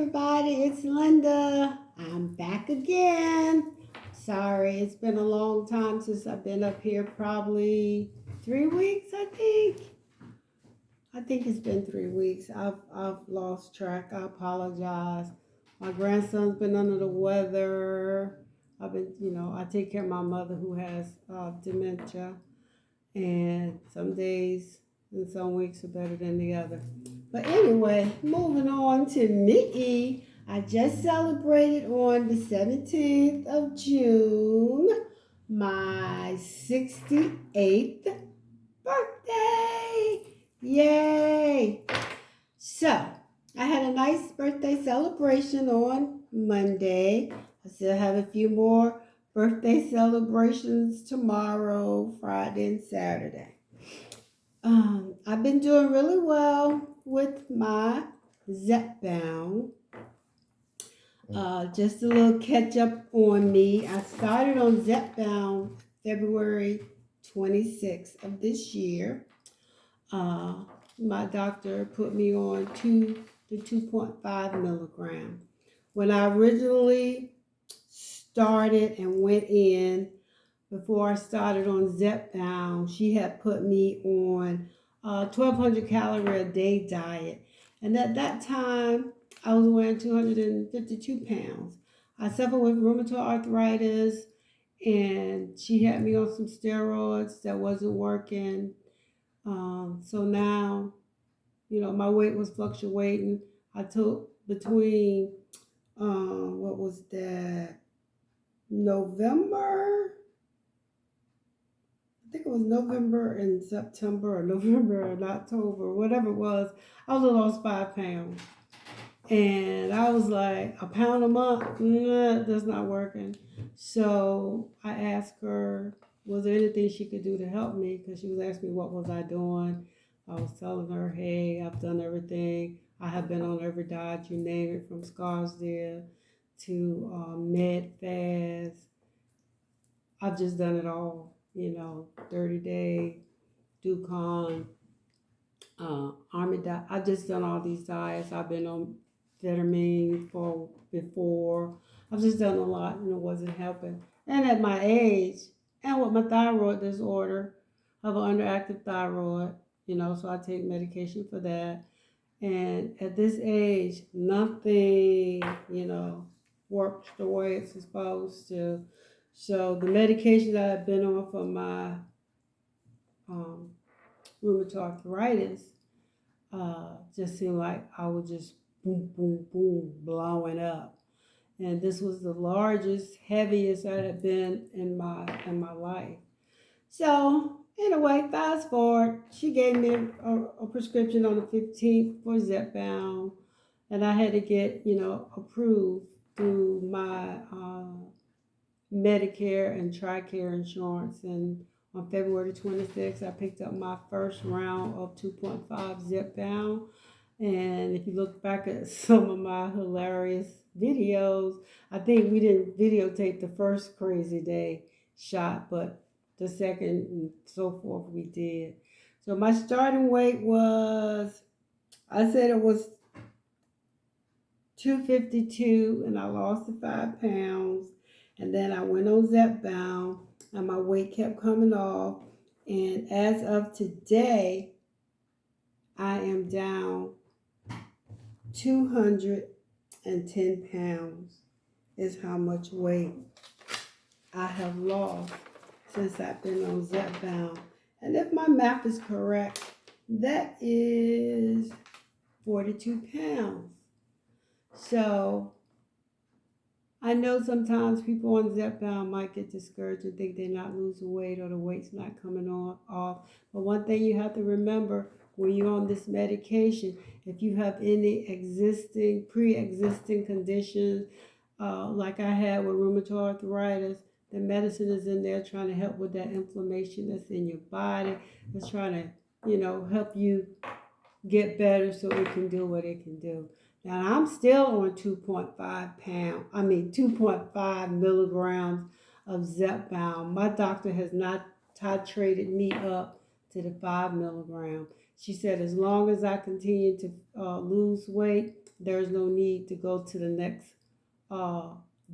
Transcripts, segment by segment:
everybody, it's Linda. I'm back again. Sorry, it's been a long time since I've been up here, probably 3 weeks, I think. I think it's been 3 weeks. I've lost track. I apologize. My grandson's been under the weather. I take care of my mother who has dementia, and some days and some weeks are better than the other. But anyway, moving on to me. I just celebrated on the 17th of June my 68th birthday. Yay! So, I had a nice birthday celebration on Monday. I still have a few more birthday celebrations tomorrow, Friday, and Saturday. I've been doing really well with my Zepbound. Just a little catch up on me. I started on Zepbound February 26th of this year. My doctor put me on the 2.5 milligram. When I originally started and went in, before I started on Zepbound, she had put me on a 1,200 calorie a day diet. And at that time, I was weighing 252 pounds. I suffer with rheumatoid arthritis, and she had me on some steroids that wasn't working. So now, my weight was fluctuating. I took between, what was that, November? I think it was November and September, or November and October, whatever it was. I lost 5 pounds. And I was like, a pound a month? Nah, that's not working. So I asked her, was there anything she could do to help me? Because she was asking me what was I doing. I was telling her, hey, I've done everything. I have been on every diet, you name it, from Scarsdale to Med Fast. I've just done it all. 30 Day, Ducon, Army diet. I've just done all these diets. I've been on Vitamine for before. I've just done a lot and it wasn't helping. And at my age, and with my thyroid disorder, I have an underactive thyroid, so I take medication for that. And at this age, nothing, works the way it's supposed to. So the medication that I've been on for my um, rheumatoid arthritis just seemed like I was just boom, boom, boom, blowing up. And this was the largest, heaviest I had been in my life. So anyway, fast forward, she gave me a prescription on the 15th for Zepbound, and I had to get approved through my Medicare and TRICARE insurance. And on February 26th, I picked up my first round of 2.5 Zepbound. And if you look back at some of my hilarious videos, I think we didn't videotape the first crazy day shot, but the second and so forth we did. So my starting weight was, I said it was 252, and I lost the 5 pounds. And then I went on Zepbound, and my weight kept coming off. And as of today, I am down 210 pounds is how much weight I have lost since I've been on Zepbound. And if my math is correct, that is 42 pounds. So I know sometimes people on Zepbound might get discouraged and think they're not losing weight or the weight's not coming off. But one thing you have to remember when you're on this medication, if you have any pre-existing conditions, like I had with rheumatoid arthritis, the medicine is in there trying to help with that inflammation that's in your body. It's trying to, help you get better so it can do what it can do. Now I'm still on 2.5 milligrams of Zepbound. My doctor has not titrated me up to the 5 milligram. She said as long as I continue to lose weight, there's no need to go to the next uh,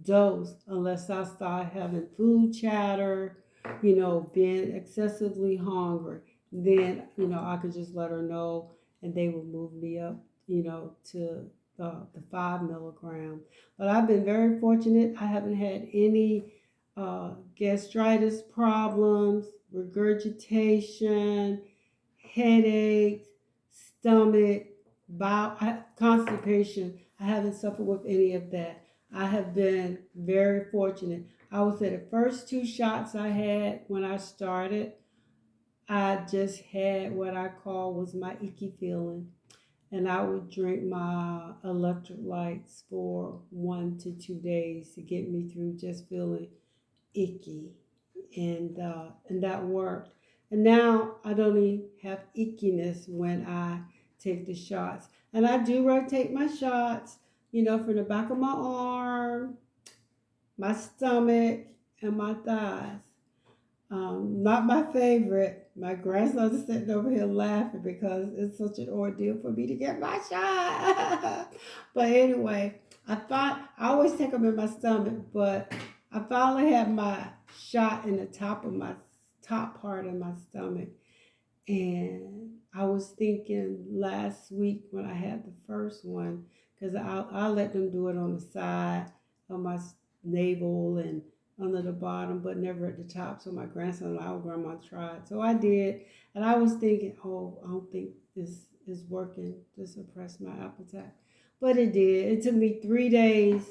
dose unless I start having food chatter, being excessively hungry. Then, I could just let her know and they will move me up, to the 5 milligram. But I've been very fortunate. I haven't had any gastritis problems, regurgitation, headaches, stomach, constipation. I haven't suffered with any of that. I have been very fortunate. I would say the first 2 shots I had when I started, I just had what I call was my icky feeling. And I would drink my electrolytes for 1 to 2 days to get me through just feeling icky, and that worked. And now I don't even have ickiness when I take the shots, and I do rotate my shots, from the back of my arm, my stomach, and my thighs. Not my favorite. My grandson's sitting over here laughing because it's such an ordeal for me to get my shot. But anyway, I always take them in my stomach, but I finally had my shot in the top part of my stomach. And I was thinking last week when I had the first one, because I'll let them do it on the side of my navel and under the bottom, but never at the top. So my grandson and our grandma tried. So I did. And I was thinking, oh, I don't think this is working to suppress my appetite. But it did. It took me 3 days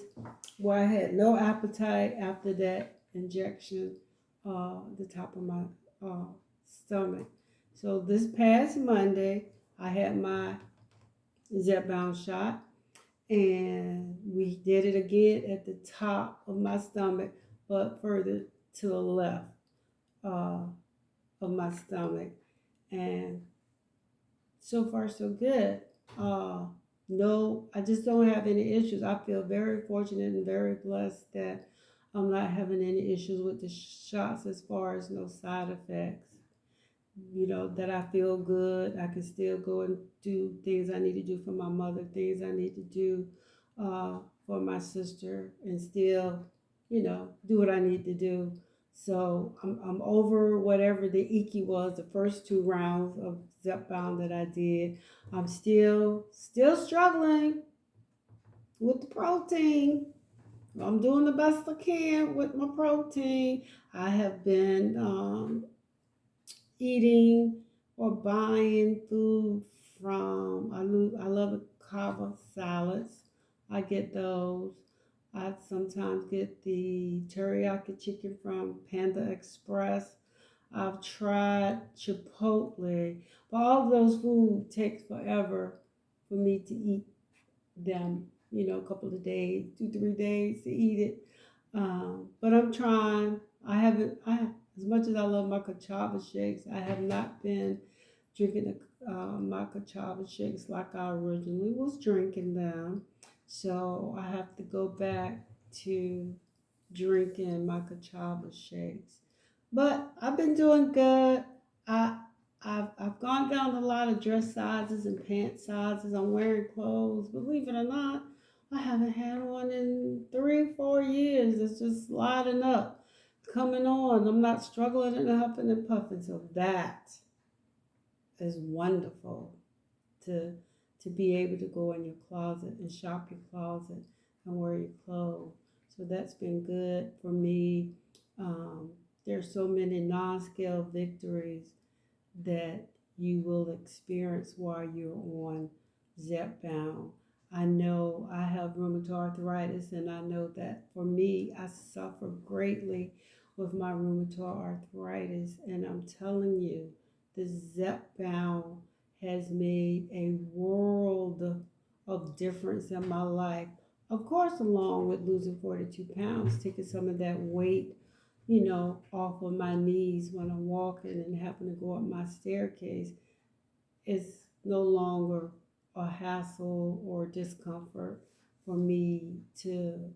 where I had no appetite after that injection, the top of my stomach. So this past Monday, I had my Zepbound shot, and we did it again at the top of my stomach, but further to the left uh, of my stomach. And so far, so good. Uh, no, I just don't have any issues. I feel very fortunate and very blessed that I'm not having any issues with the shots as far as no side effects. That I feel good. I can still go and do things I need to do for my mother, things I need to do for my sister, and still, do what I need to do. So I'm over whatever the icky was, the first 2 rounds of Zepbound that I did. I'm still struggling with the protein. I'm doing the best I can with my protein. I have been eating or buying food from, I love the Kava salads. I get those. I sometimes get the teriyaki chicken from Panda Express. I've tried Chipotle, but all of those food takes forever for me to eat them, a couple of days, 2, 3 days to eat it. But I'm trying. As much as I love my kachava shakes, I have not been drinking my kachava shakes like I originally was drinking them. So I have to go back to drinking my kachava shakes. But I've been doing good. I I've gone down a lot of dress sizes and pant sizes. I'm wearing clothes. Believe it or not, I haven't had one in 3, 4 years. It's just sliding up, coming on. I'm not struggling and huffing and puffing. So that is wonderful to be able to go in your closet and shop your closet and wear your clothes. So that's been good for me. There's so many non-scale victories that you will experience while you're on Zepbound. I know I have rheumatoid arthritis, and I know that for me, I suffer greatly with my rheumatoid arthritis. And I'm telling you, the Zepbound has made a world of difference in my life. Of course, along with losing 42 pounds, taking some of that weight, off of my knees when I'm walking and having to go up my staircase, is no longer a hassle or discomfort for me to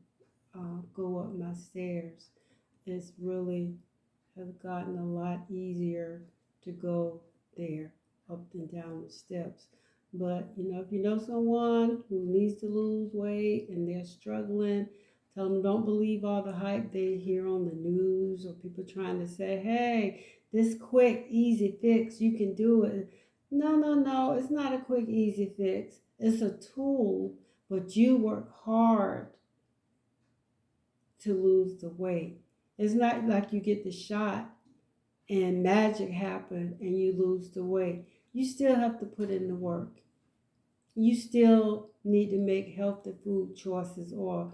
go up my stairs. It's really has gotten a lot easier to go there, up and down the steps. But if you know someone who needs to lose weight and they're struggling, tell them don't believe all the hype they hear on the news or people trying to say, hey, this quick, easy fix, you can do it. No, no, no, it's not a quick, easy fix. It's a tool, but you work hard to lose the weight. It's not like you get the shot and magic happen and you lose the weight. You still have to put in the work. You still need to make healthy food choices or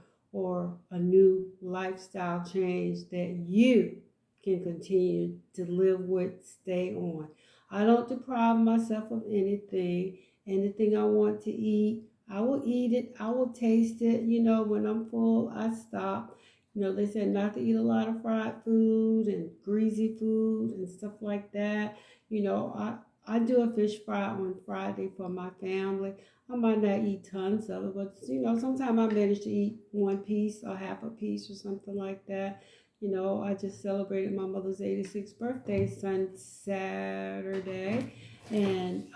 a new lifestyle change that you can continue to live with, stay on. I don't deprive myself of anything. Anything I want to eat, I will eat it. I will taste it. When I'm full, I stop. They said not to eat a lot of fried food and greasy food and stuff like that. I do a fish fry on Friday for my family. I might not eat tons of it, but sometimes I manage to eat one piece or half a piece or something like that. I just celebrated my mother's 86th birthday Saturday, and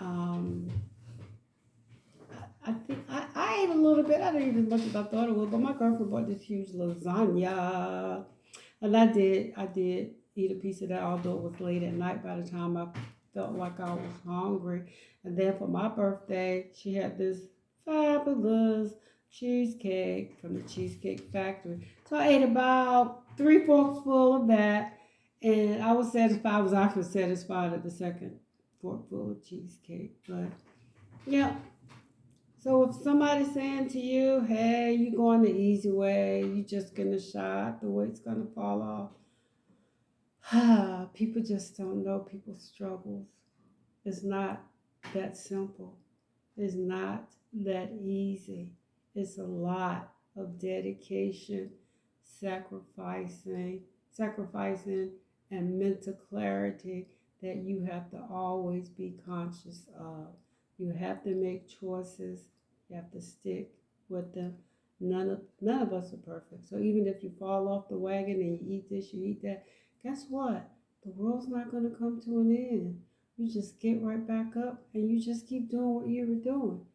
I think I ate a little bit. I didn't eat as much as I thought it would, but my girlfriend bought this huge lasagna, and I did eat a piece of that, although it was late at night by the time I felt like I was hungry. And then for my birthday, she had this fabulous cheesecake from the Cheesecake Factory. So I ate about 3 forks full of that, and I was satisfied. I was actually satisfied at the second fork full of cheesecake. But yeah, so if somebody's saying to you, hey, you going the easy way, you just getting a shot, the weight's gonna fall off. People just don't know people's struggles. It's not that simple. It's not that easy. It's a lot of dedication, sacrificing and mental clarity that you have to always be conscious of. You have to make choices. You have to stick with them. None of us are perfect. So even if you fall off the wagon and you eat this, you eat that, guess what? The world's not going to come to an end. You just get right back up and you just keep doing what you were doing.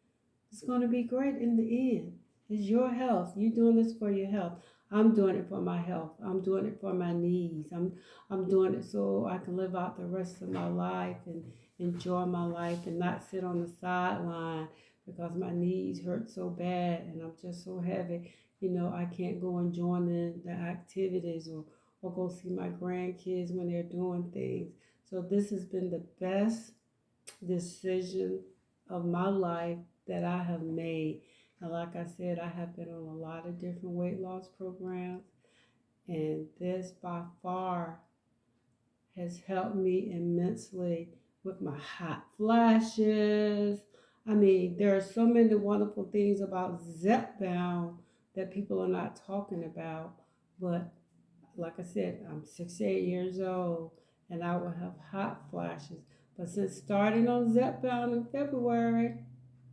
It's going to be great in the end. It's your health. You're doing this for your health. I'm doing it for my health. I'm doing it for my knees. I'm doing it so I can live out the rest of my life and enjoy my life and not sit on the sideline because my knees hurt so bad and I'm just so heavy. I can't go and join the activities or go see my grandkids when they're doing things. So this has been the best decision of my life that I have made. And like I said, I have been on a lot of different weight loss programs, and this by far has helped me immensely with my hot flashes. I mean, there are so many wonderful things about Zepbound that people are not talking about, but like I said, I'm 68 years old and I will have hot flashes. But since starting on Zepbound in February,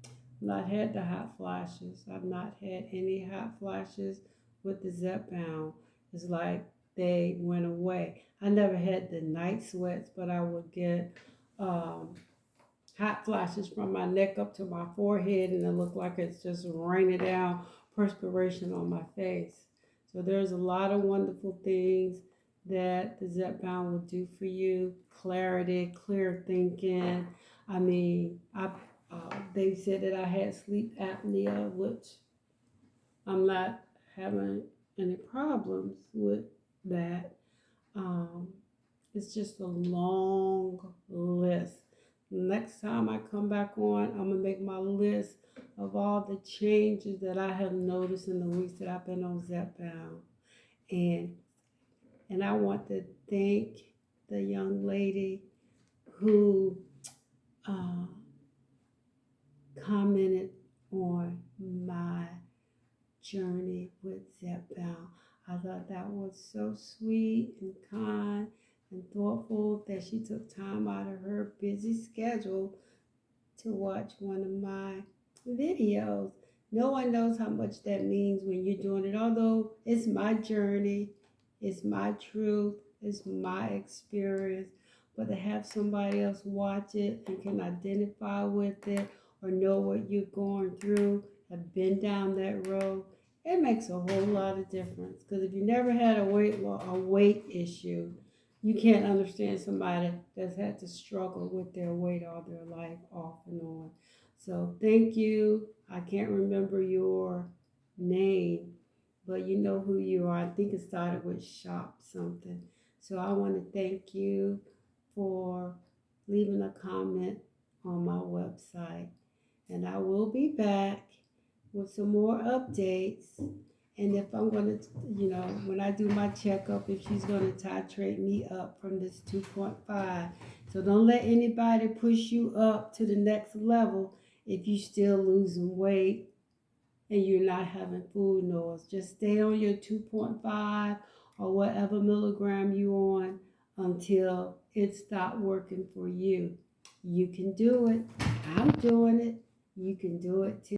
I've not had the hot flashes. I've not had any hot flashes with the Zepbound. It's like they went away. I never had the night sweats, but I would get um, hot flashes from my neck up to my forehead, and it looked like it's just raining down perspiration on my face. So there's a lot of wonderful things that the Zepbound will do for you. Clarity, clear thinking. I mean, they said that I had sleep apnea, which I'm not having any problems with that. Um, it's just a long list. Next time I come back on, I'm gonna make my list of all the changes that I have noticed in the weeks that I've been on Zepbound. And and I want to thank the young lady who uh, commented on my journey with Zepbound. I thought that was so sweet and kind and thoughtful that she took time out of her busy schedule to watch one of my videos. No one knows how much that means when you're doing it, although it's my journey, it's my truth, it's my experience. But to have somebody else watch it and can identify with it or know what you're going through, have been down that road, it makes a whole lot of difference. Because if you never had a weight issue, you can't understand somebody that's had to struggle with their weight all their life, off and on. So thank you. I can't remember your name, but you know who you are. I think it started with shop something. So I want to thank you for leaving a comment on my website. And I will be back with some more updates. And if I'm going to, when I do my checkup, if she's going to titrate me up from this 2.5. So don't let anybody push you up to the next level if you're still losing weight and you're not having food noise. Just stay on your 2.5 or whatever milligram you on until it stops working for you. You can do it. I'm doing it. You can do it too.